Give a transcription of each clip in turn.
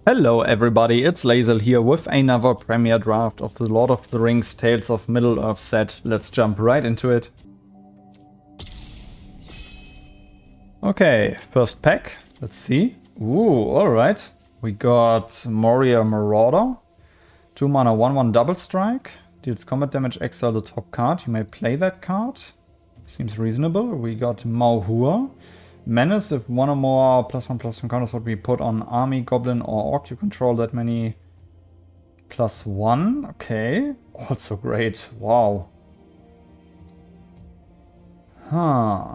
Hello everybody, it's Lazel here with another premiere draft of the Lord of the Rings Tales of Middle-earth set. Let's jump right into it. Okay, first pack. Let's see. Ooh, alright. We got Moria Marauder. 2 mana 1/1 double strike. Deals combat damage, exile the top card. You may play that card. Seems reasonable. We got Mauhur. Menace, if one or more +1/+1 counters would be put on army, goblin, or orc, you control that many +1. Okay. Also great. Wow. Huh.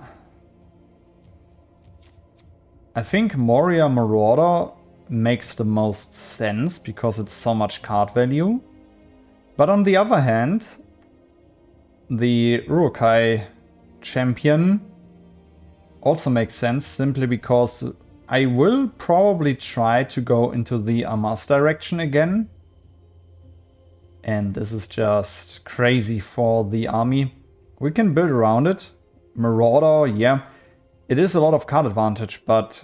I think Moria Marauder makes the most sense because it's so much card value. But on the other hand, the Urukai champion also makes sense simply because I will probably try to go into the Amas direction again. And this is just crazy for the army. We can build around it. Marauder, yeah. It is a lot of card advantage, but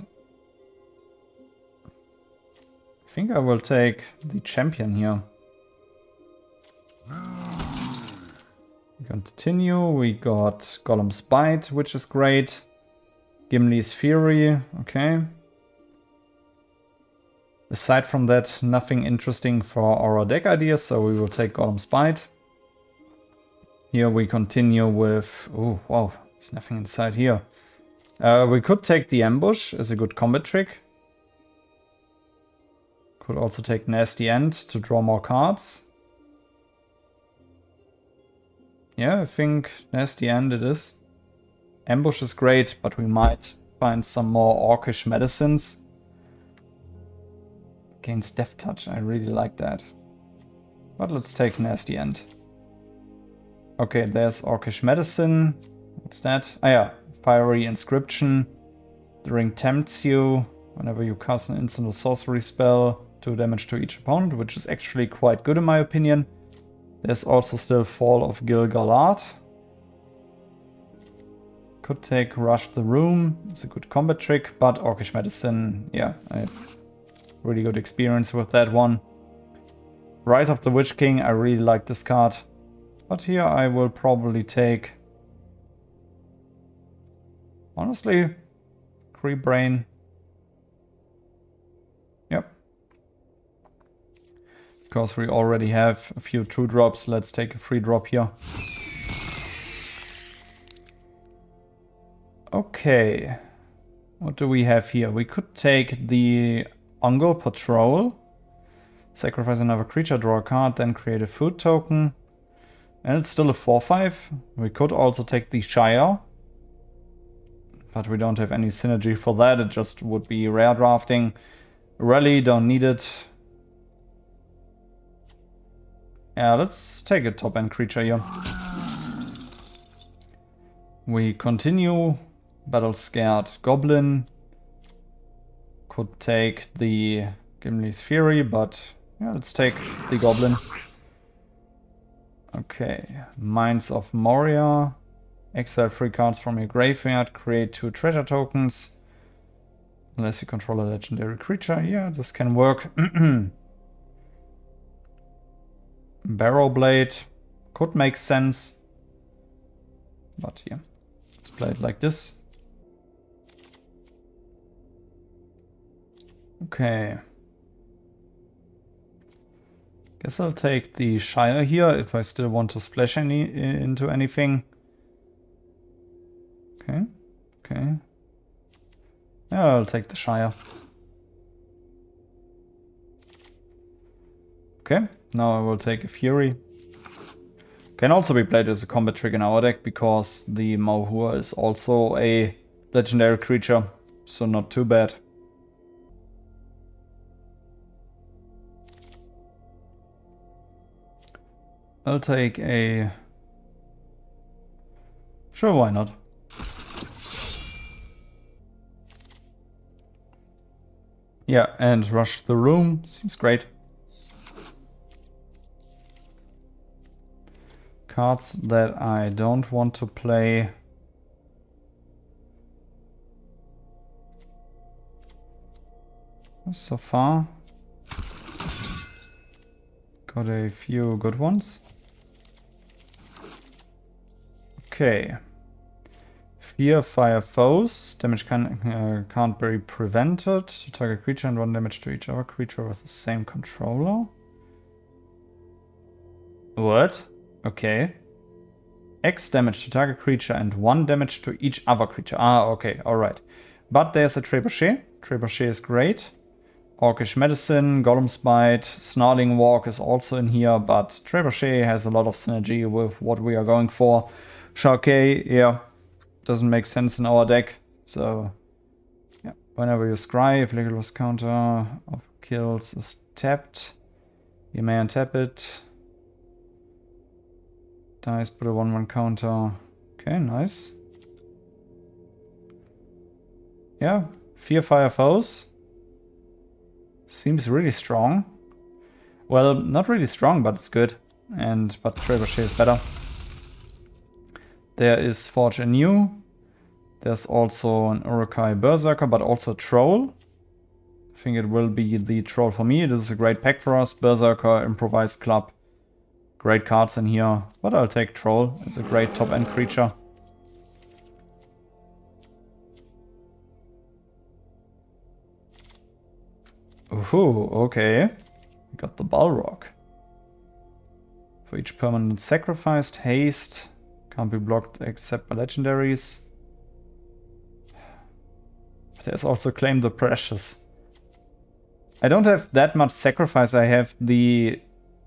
I think I will take the champion here. We continue. We got Golem's Bite, which is great. Gimli's Fury, okay. Aside from that, nothing interesting for our deck ideas, so we will take Golem's Bite. Here we continue with... oh, wow, there's nothing inside here. We could take the Ambush as a good combat trick. Could also take Nasty End to draw more cards. Yeah, I think Nasty End it is. Ambush is great, but we might find some more orcish medicines. Gains Death Touch, I really like that. But let's take Nasty End. Okay, there's orcish medicine. What's that? Ah yeah, Fiery Inscription. The ring tempts you. Whenever you cast an instant or sorcery spell, 2 damage to each opponent, which is actually quite good in my opinion. There's also still Fall of Gil-galad. Could take Rush the Room. It's a good combat trick, but Orcish Medicine, yeah, I have really good experience with that one. Rise of the Witch King, I really like this card. But here I will probably take... honestly, Creep Brain. Yep. Because we already have a few 2-drops, let's take a 3-drop here. Okay, what do we have here? We could take the Ungol Patrol, sacrifice another creature, draw a card, then create a food token. And it's still a 4/5. We could also take the Shire, but we don't have any synergy for that. It just would be rare drafting. Rally, don't need it. Yeah, let's take a top-end creature here. We continue. Battle-scared Goblin. Could take the Gimli's Fury, but yeah, let's take the Goblin. Okay, Mines of Moria. Exile 3 cards from your graveyard, create 2 treasure tokens. Unless you control a legendary creature. Yeah, this can work. Barrow Blade could make sense. But yeah, let's play it like this. Okay. Guess I'll take the Shire here if I still want to splash into anything. Okay, okay. Yeah, I'll take the Shire. Okay, now I will take a Fury. Can also be played as a combat trick in our deck because the Mauhur is also a legendary creature, so not too bad. I'll take a... sure, why not? Yeah, and Rush the Room seems great. Cards that I don't want to play. So far. got a few good ones. Okay. Fear fire foes. Damage can't be prevented. To target creature and 1 damage to each other creature with the same controller. What? Okay. X damage to target creature and 1 damage to each other creature. Ah, okay, alright. But there's a Trebuchet. Trebuchet is great. Orcish Medicine, Golem's Bite, Snarling Walk is also in here, but Trebuchet has a lot of synergy with what we are going for. Sharkey, yeah, doesn't make sense in our deck, so yeah. Whenever you scry, if Legolas counter of kills is tapped, you may untap it. Dice, put a 1/1 counter. Okay, nice. Yeah, Fear Fire Foes. Seems really strong. Well, not really strong, but it's good. But Trebuchet is better. There is Forge Anew. There's also an Urukai Berserker, but also Troll. I think it will be the Troll for me. This is a great pack for us. Berserker, Improvised Club. Great cards in here. But I'll take Troll. It's a great top-end creature. Ooh, okay. We got the Balrog. For each permanent sacrificed, haste. Can't be blocked except by legendaries. There's also Claim the Precious. I don't have that much sacrifice. I have the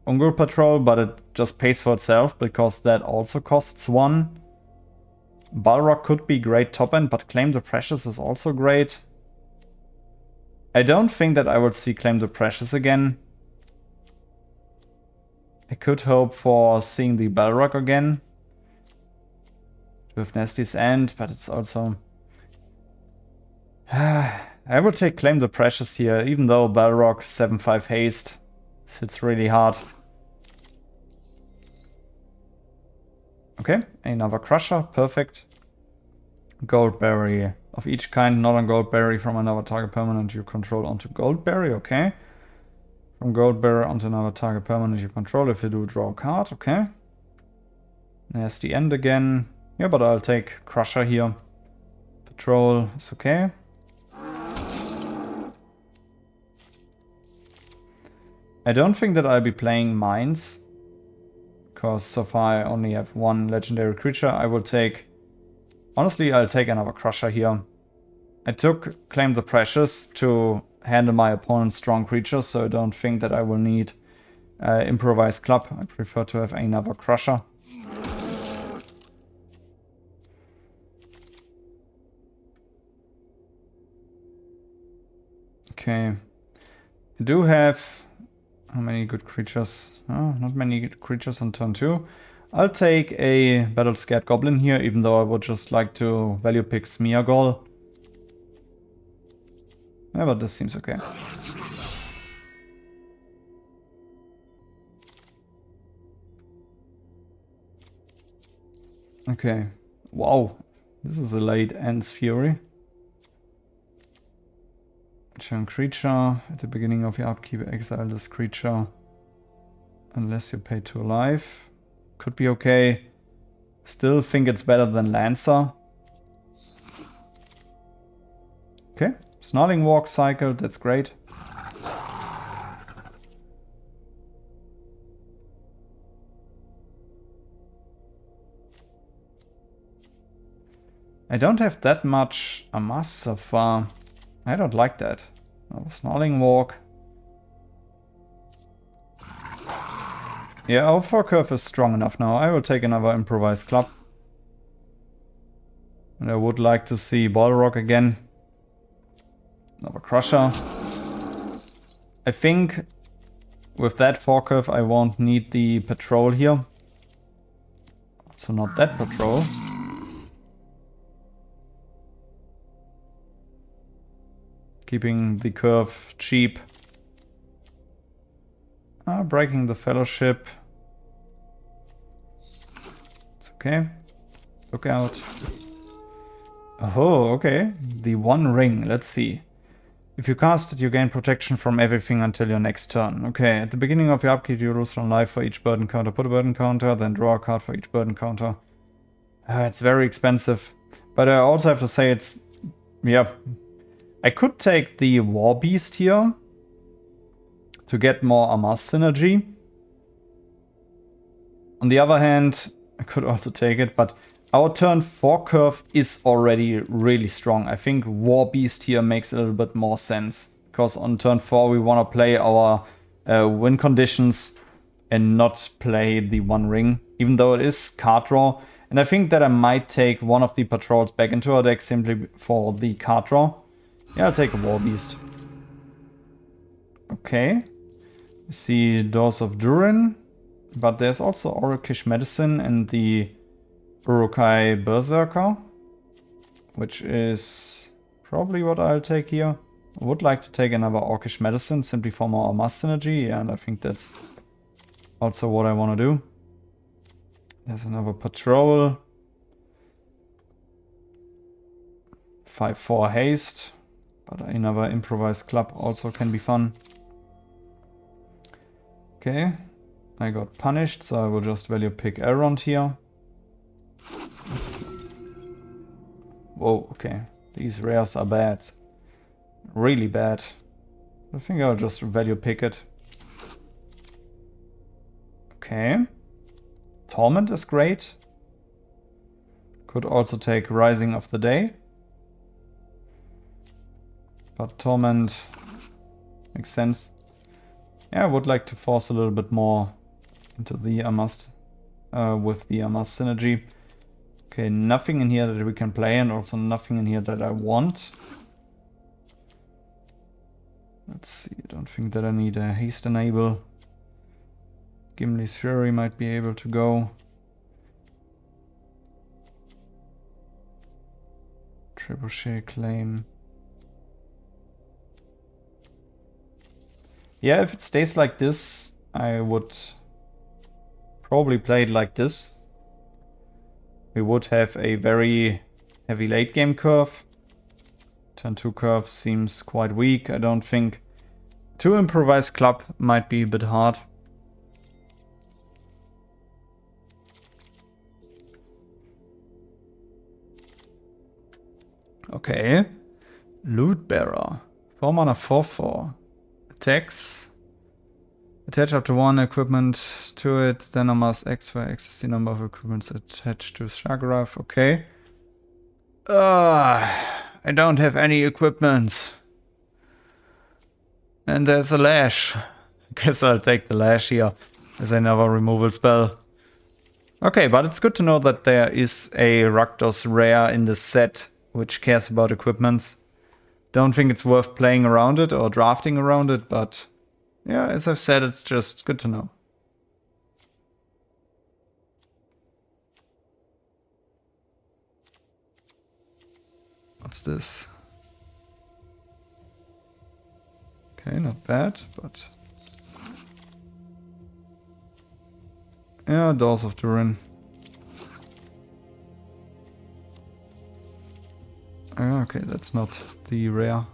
Ungol Patrol, but it just pays for itself because that also costs 1. Balrog could be great top end, but Claim the Precious is also great. I don't think that I will see Claim the Precious again. I could hope for seeing the Balrog again. With Nasty's End, but it's also... I will take Claim the Precious here, even though Balrog 7/5 haste hits really hard. Okay, another Crusher, perfect. Goldberry of each kind, not on Goldberry from another target permanent you control onto Goldberry, okay. From Goldberry onto another target permanent you control if you do draw a card, okay. Nasty End again. Yeah, but I'll take Crusher here. Patrol is okay. I don't think that I'll be playing Mines, because so far I only have 1 legendary creature. I will take... Honestly, I'll take another Crusher here. I took Claim the Precious to handle my opponent's strong creatures, so I don't think that I will need Improvised Club. I prefer to have another Crusher. Okay. I do have... How many good creatures? Oh, not many good creatures on turn 2. I'll take a Battle Scared Goblin here, even though I would just like to value pick Smeargol. Yeah, but this seems okay. Okay. Wow. This is a late Ends Fury. Churn creature. At the beginning of your upkeep, exile this creature. Unless you pay 2 life. Could be okay. Still think it's better than Lancer. Okay. Snarling Walk cycle, that's great. I don't have that much Amass so far. I don't like that. Oh, Snarling Walk. Yeah, our 4 curve is strong enough now. I will take another Improvised Club. And I would like to see Balrog again. Another Crusher. I think with that 4 curve I won't need the Patrol here. So not that Patrol. Keeping the curve cheap. Breaking the Fellowship. It's okay. Look out. Oh, okay. The 1 ring. Let's see. If you cast it, you gain protection from everything until your next turn. Okay, at the beginning of your upkeep, you lose 1 life for each burden counter. Put a burden counter, then draw a card for each burden counter. It's very expensive. But I also have to say it's... Yeah. I could take the War Beast here to get more Amas synergy. On the other hand, I could also take it, but our turn 4 curve is already really strong. I think War Beast here makes a little bit more sense, because on turn 4 we want to play our win conditions and not play the One Ring, even though it is card draw. And I think that I might take one of the patrols back into our deck simply for the card draw. Yeah, I'll take a War Beast. Okay. You see Doors of Durin, but there's also Orcish Medicine and the Urukai Berserker, which is probably what I'll take here. I would like to take another Orcish Medicine simply for more Amas synergy, yeah, and I think that's also what I want to do. There's another Patrol. 5-4 haste, but another Improvised Club also can be fun. Okay, I got punished, so I will just value pick Elrond here. Whoa, okay. These rares are bad. Really bad. I think I'll just value pick it. Okay. Torment is great. Could also take Rising of the Day. But Torment makes sense. Yeah, I would like to force a little bit more into the Amas with the Amas synergy. Okay, nothing in here that we can play, and also nothing in here that I want. Let's see, I don't think that I need a haste enable. Gimli's Fury might be able to go. Trebuchet Claim. Yeah, if it stays like this, I would probably play it like this. We would have a very heavy late game curve. Turn 2 curve seems quite weak, I don't think. 2 Improvised Club might be a bit hard. Okay. Loot Bearer. 4 mana 4/4. Attacks. Attach up to 1 equipment to it, then I must X, where X is the number of equipments attached to Shagarath. Okay. I don't have any equipment. And there's a Lash. I guess I'll take the Lash here as another removal spell. Okay, but it's good to know that there is a Rakdos rare in the set which cares about equipments. Don't think it's worth playing around it or drafting around it, but yeah, as I've said, it's just good to know. What's this? Okay, not bad, but... yeah, Doors of Durin. Okay, that's not the rare.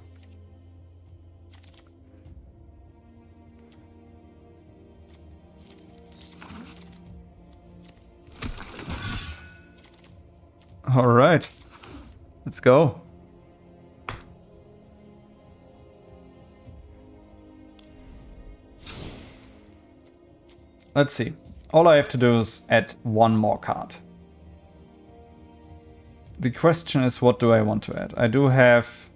All right, let's go. Let's see. All I have to do is add 1 more card. The question is, what do I want to add? I do have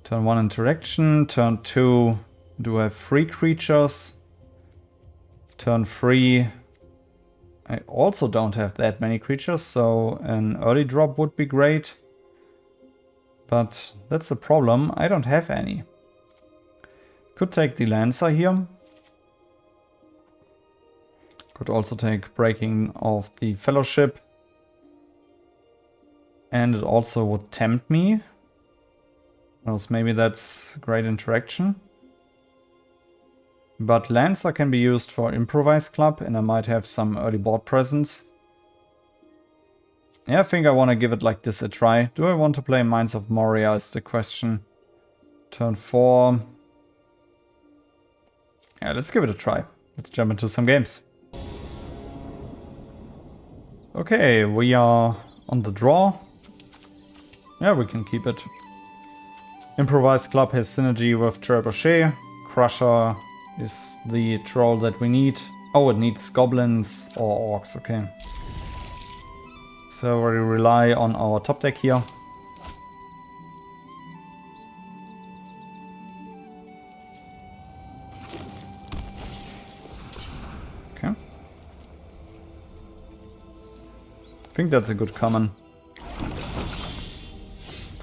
turn 1 interaction, turn 2 do I have 3 creatures, turn 3 I also don't have that many creatures, so an early drop would be great. But that's the problem, I don't have any. Could take the Lancer here. Could also take Breaking of the Fellowship. And it also would tempt me. Else maybe that's great interaction. But Lancer can be used for Improvised Club, and I might have some early board presence. Yeah, I think I want to give it like this a try. Do I want to play Mines of Moria is the question. Turn 4. Yeah, let's give it a try. Let's jump into some games. Okay, we are on the draw. Yeah, we can keep it. Improvised Club has synergy with Trebuchet. Crusher is the troll that we need. Oh, it needs Goblins or Orcs, okay. So we rely on our top deck here. Okay. I think that's a good common.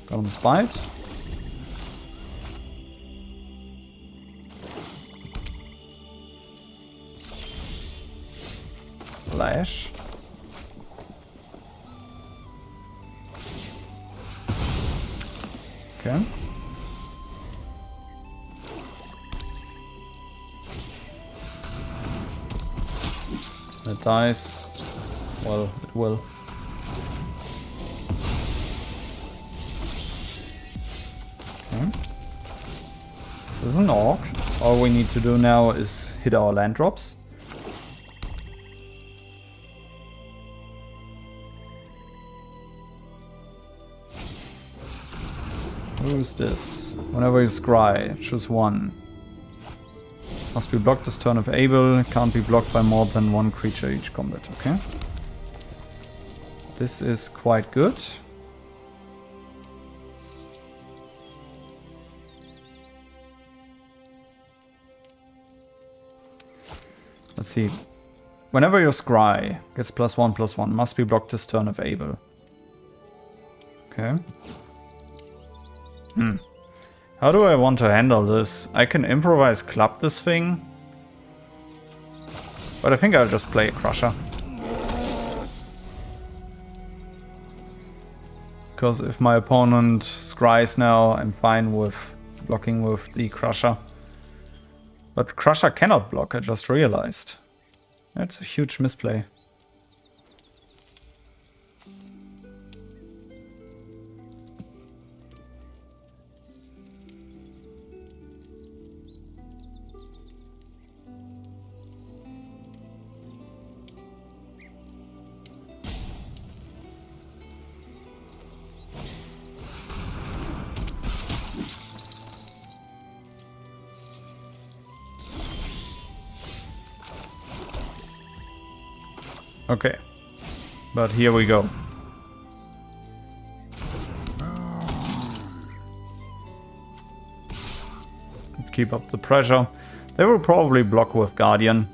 Golem's Bite. Flash. Okay. It dies. Well, it will. Okay. This is an Orc. All we need to do now is hit our land drops. Who's this? Whenever you scry, choose one. Must be blocked this turn if able. Can't be blocked by more than one creature each combat. Okay. This is quite good. Let's see. Whenever you scry, gets +1/+1. Must be blocked this turn if able. Okay. How do I want to handle this? I can improvise club this thing. But I think I'll just play a Crusher. Because if my opponent scries now, I'm fine with blocking with the Crusher. But Crusher cannot block, I just realized. That's a huge misplay. Okay, but here we go. Let's keep up the pressure. They will probably block with Guardian.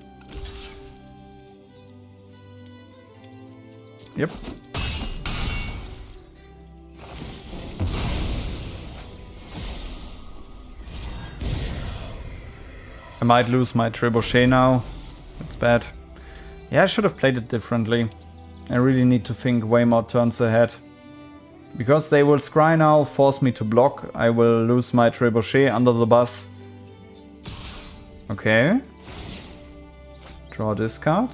Yep. I might lose my Trebuchet now. That's bad. Yeah, I should have played it differently. I really need to think way more turns ahead. Because they will scry now, force me to block. I will lose my Trebuchet under the bus. Okay. Draw this card.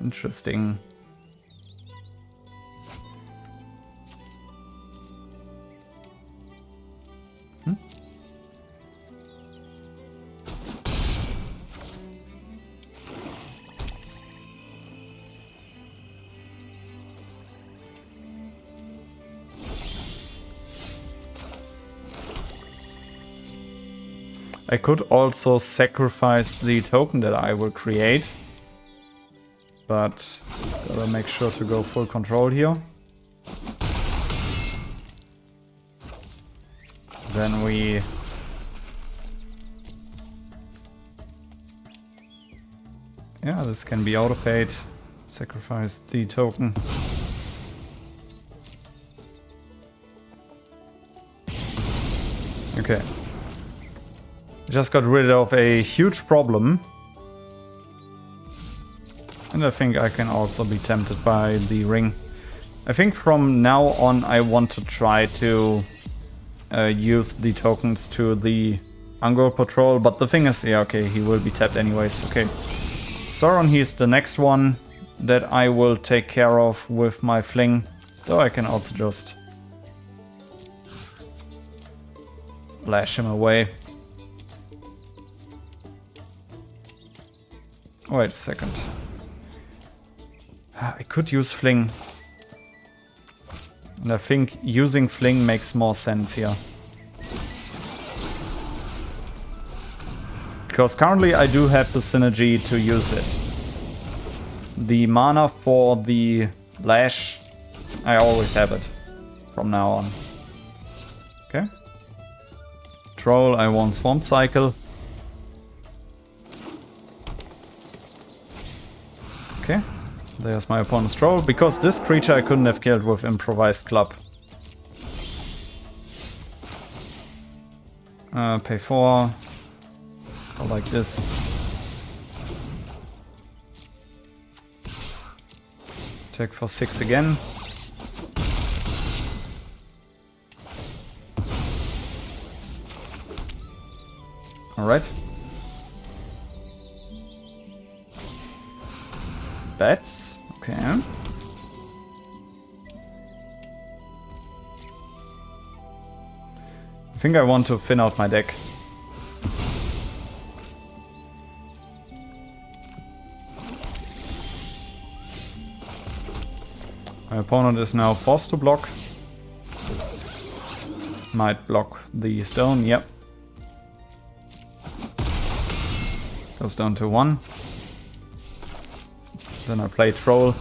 Interesting. I could also sacrifice the token that I will create, but gotta make sure to go full control here. Then we this can be auto-paid. Sacrifice the token. Okay. Just got rid of a huge problem. And I think I can also be tempted by the ring. I think from now on I want to try to use the tokens to the Ungol Patrol, but the thing is, yeah, okay, he will be tapped anyways, okay. Sauron, he's the next one that I will take care of with my fling. Though I can also just lash him away. Wait a second. I could use fling. And I think using fling makes more sense here. Because currently I do have the synergy to use it. The mana for the lash, I always have it from now on. Okay. Troll, I want Swamp Cycle. Okay. There's my opponent's troll. Because this creature I couldn't have killed with Improvised Club. Pay 4. Go like this. Attack for 6 again. Alright. Bats. Okay. I think I want to thin out my deck. My opponent is now forced to block. Might block the stone, yep. Goes down to 1. Then I play troll.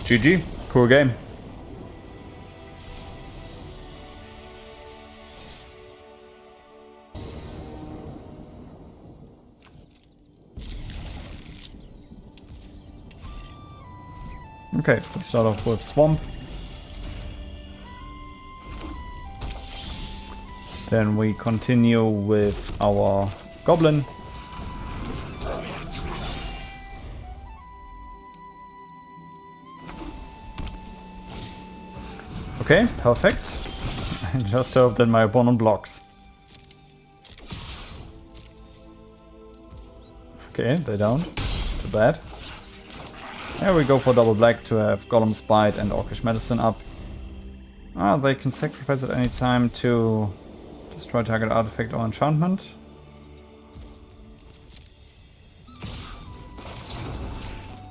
GG, cool game. Okay, let's start off with Swamp. Then we continue with our Goblin. Okay, perfect. I just hope that my opponent blocks. Okay, they don't. Too bad. There we go for double black to have Golem's Bite and Orcish Medicine up. Ah, they can sacrifice at any time to destroy target artifact or enchantment.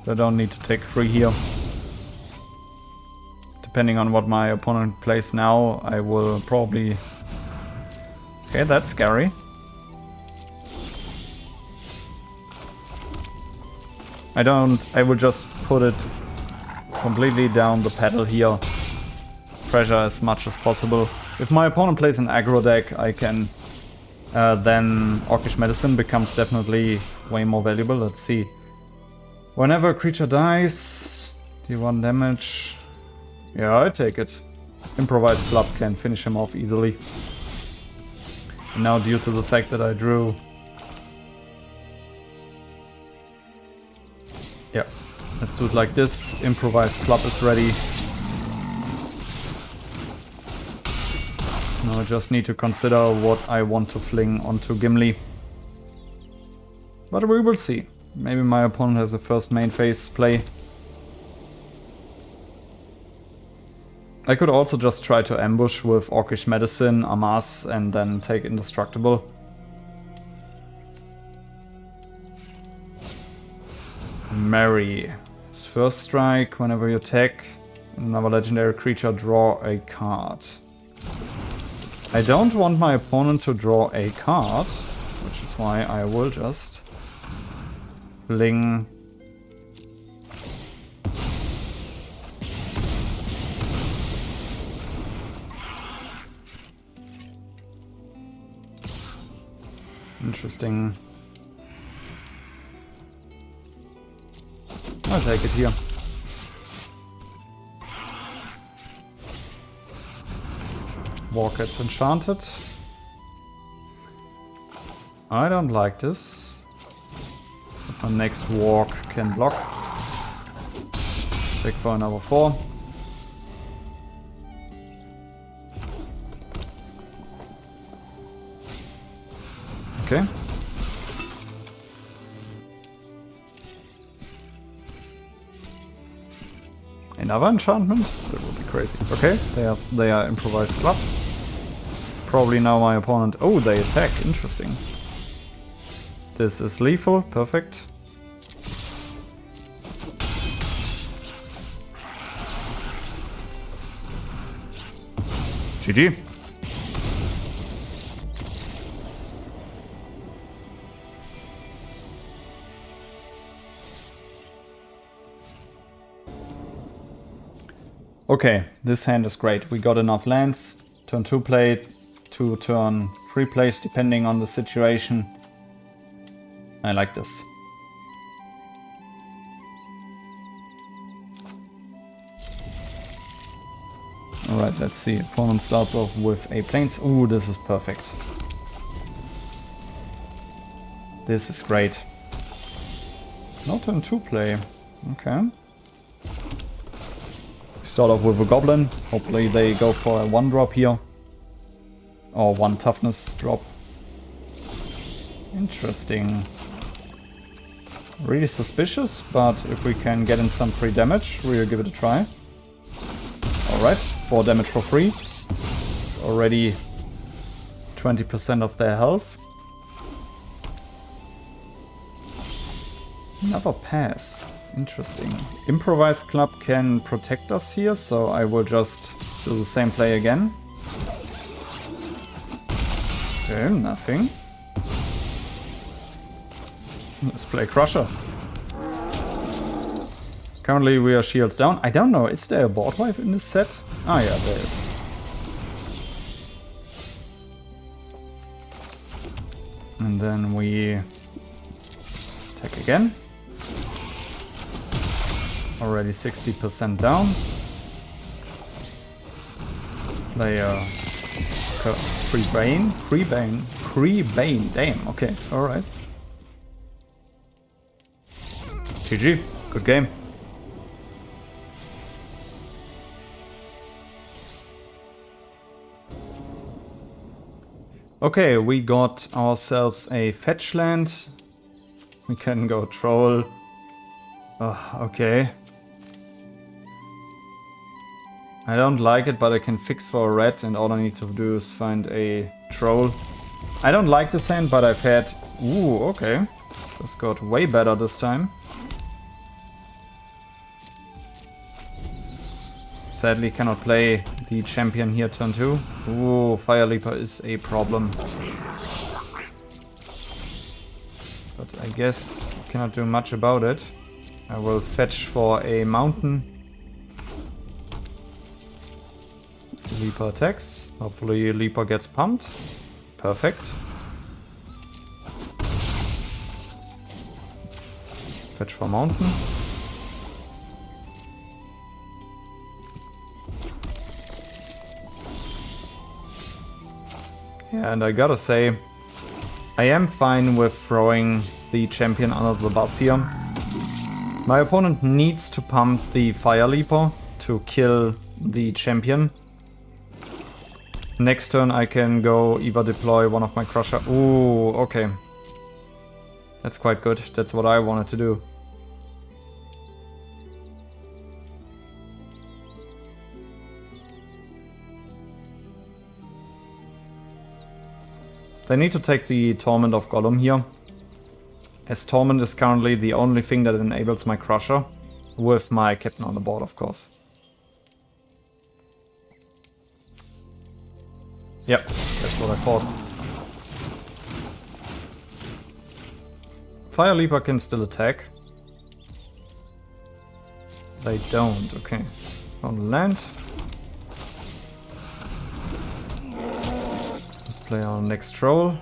They don't need to take 3 here. Depending on what my opponent plays now, I will probably... Okay, that's scary. I will just put it completely down the pedal here. Pressure as much as possible. If my opponent plays an aggro deck, I can... then Orcish Medicine becomes definitely way more valuable. Let's see. Whenever a creature dies, do 1 damage. Yeah, I take it. Improvised Club can finish him off easily. And now due to the fact that I drew... Yeah, let's do it like this. Improvised Club is ready. Now I just need to consider what I want to fling onto Gimli. But we will see. Maybe my opponent has a first main phase play. I could also just try to ambush with Orcish Medicine, Amas, and then take Indestructible. Marry. It's first strike. Whenever you attack another legendary creature, draw a card. I don't want my opponent to draw a card, which is why I will just fling. Interesting. I'll take it here. War gets enchanted. I don't like this. Our next walk can block. Check for another 4. Okay. Another enchantment? That would be crazy. Okay, they are improvised club. Probably now my opponent... Oh, they attack. Interesting. This is lethal. Perfect. GG. Okay, this hand is great. We got enough lands. Turn 2 play to turn 3 plays depending on the situation. I like this. Alright, let's see. Opponent starts off with a plains. Ooh, this is perfect. This is great. No turn 2 play. Okay. Start off with a goblin. Hopefully they go for a 1-drop here. Or 1 toughness drop. Interesting. Really suspicious, but if we can get in some free damage, we'll give it a try. Alright, 4 damage for free. It's already 20% of their health. Another pass. Interesting. Improvised club can protect us here, so I will just do the same play again. Okay, nothing. Let's play Crusher. Currently we are shields down. I don't know, is there a board wipe in this set? Ah yeah, there is. And then we attack again. Already 60% down. Play a Free Bane. Damn, okay, alright. GG, good game. Okay, we got ourselves a fetch land. We can go troll. Oh, okay. I don't like it, but I can fix for a red, and all I need to do is find a troll. I don't like this hand, but I've had... Ooh, okay. This got way better this time. Sadly cannot play the champion here turn 2. Ooh, Fire Leaper is a problem. But I guess I cannot do much about it. I will fetch for a mountain. Leaper attacks. Hopefully Leaper gets pumped. Perfect. Fetch for mountain. Yeah, and I gotta say, I am fine with throwing the champion under the bus here. My opponent needs to pump the Fire Leaper to kill the champion. Next turn I can go either deploy one of my Crusher. Ooh, okay. That's quite good. That's what I wanted to do. They need to take the Torment of Gollum here, as Torment is currently the only thing that enables my Crusher, with my Captain on the board, of course. Yep, that's what I thought. Fire Leaper can still attack. They don't, okay. On land. Let's play our next troll.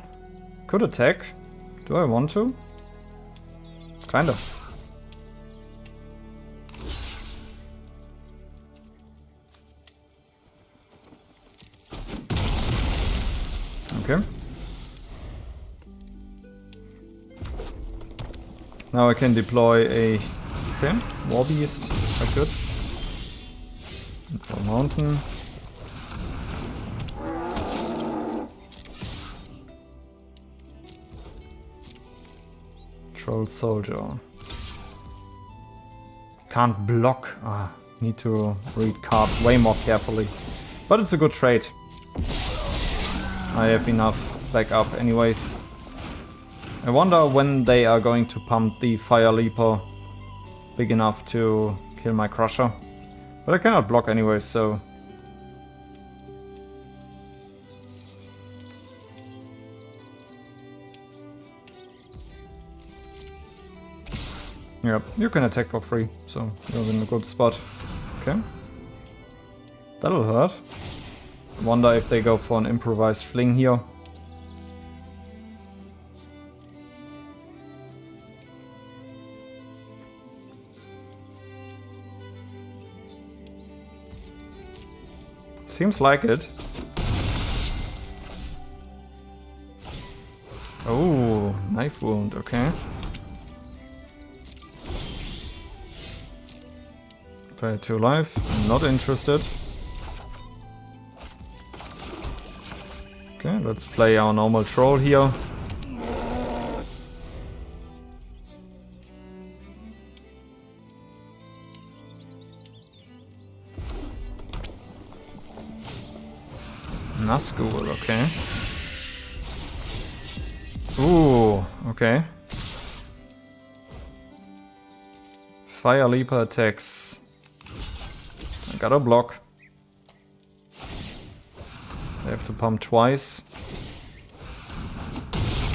Could attack. Do I want to? Kind of. Okay. Now I can deploy a War Beast, if I could. For Mountain. Troll Soldier. Can't block. Need to read cards way more carefully. But it's a good trade. I have enough backup anyways. I wonder when they are going to pump the Fire Leaper big enough to kill my Crusher. But I cannot block anyway, so... Yep, you can attack for free, so you're in a good spot. Okay. That'll hurt. Wonder if they go for an improvised fling here. Seems like it. Oh, knife wound, okay. Play 2 life, I'm not interested. Okay, let's play our normal troll here. Nazgul, okay. Ooh, okay. Fire Leaper attacks. I gotta block. They have to pump twice.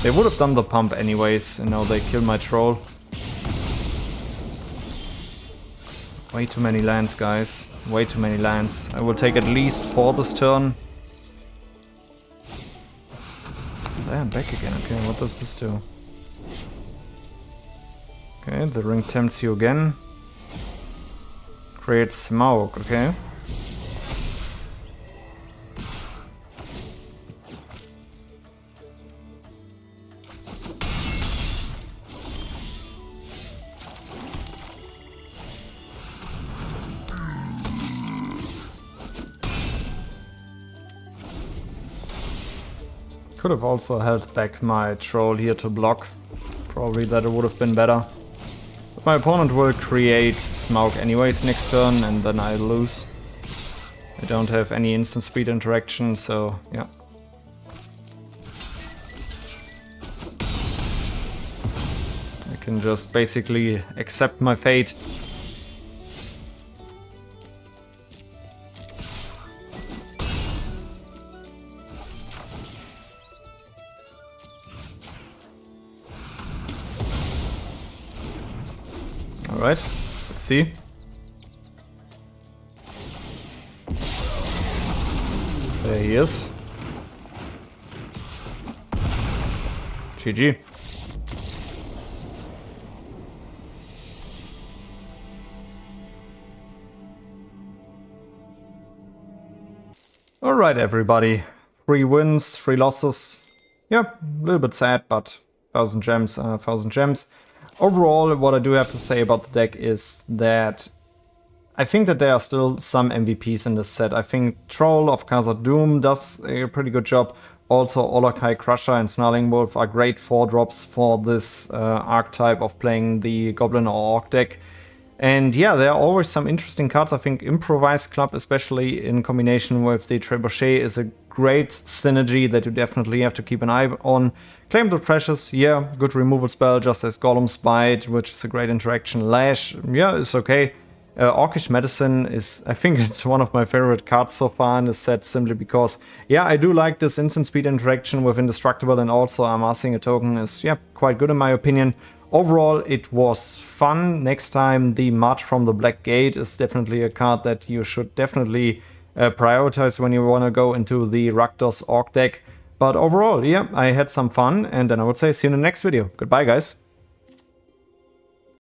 They would have done the pump anyways, and now they kill my troll. Way too many lands, guys. Way too many lands. I will take at least 4 this turn. There, I'm back again. Okay, what does this do? Okay, the ring tempts you again. Creates smoke, okay. Could have also held back my troll here to block. Probably that would have been better. But my opponent will create smoke anyways next turn and then I lose. I don't have any instant speed interaction, so yeah. I can just basically accept my fate. Alright, let's see. There he is. GG. Alright everybody. 3 wins, 3 losses. Yep, a little bit sad, but 1000 gems, 1000 gems. Overall, what I do have to say about the deck is that I think that there are still some MVPs in this set. I think Troll of Khazad-dûm does a pretty good job. Also, Olokai Crusher and Snarling Wolf are great 4-drops for this archetype of playing the Goblin or Orc deck. And yeah, there are always some interesting cards. I think Improvised Club, especially in combination with the Trebuchet, is a great synergy that you definitely have to keep an eye on. Claim the Precious, yeah, good removal spell, just as Golem's Bite, which is a great interaction. Lash, yeah, it's okay. Orcish Medicine is, I think it's one of my favorite cards so far in this set, simply because, yeah, I do like this instant speed interaction with Indestructible, and also amassing a token is, yeah, quite good in my opinion. Overall, it was fun. Next time, the March from the Black Gate is definitely a card that you should definitely prioritize when you want to go into the Rakdos Orc deck. But overall, yeah, I had some fun, and then I would say see you in the next video. Goodbye, guys.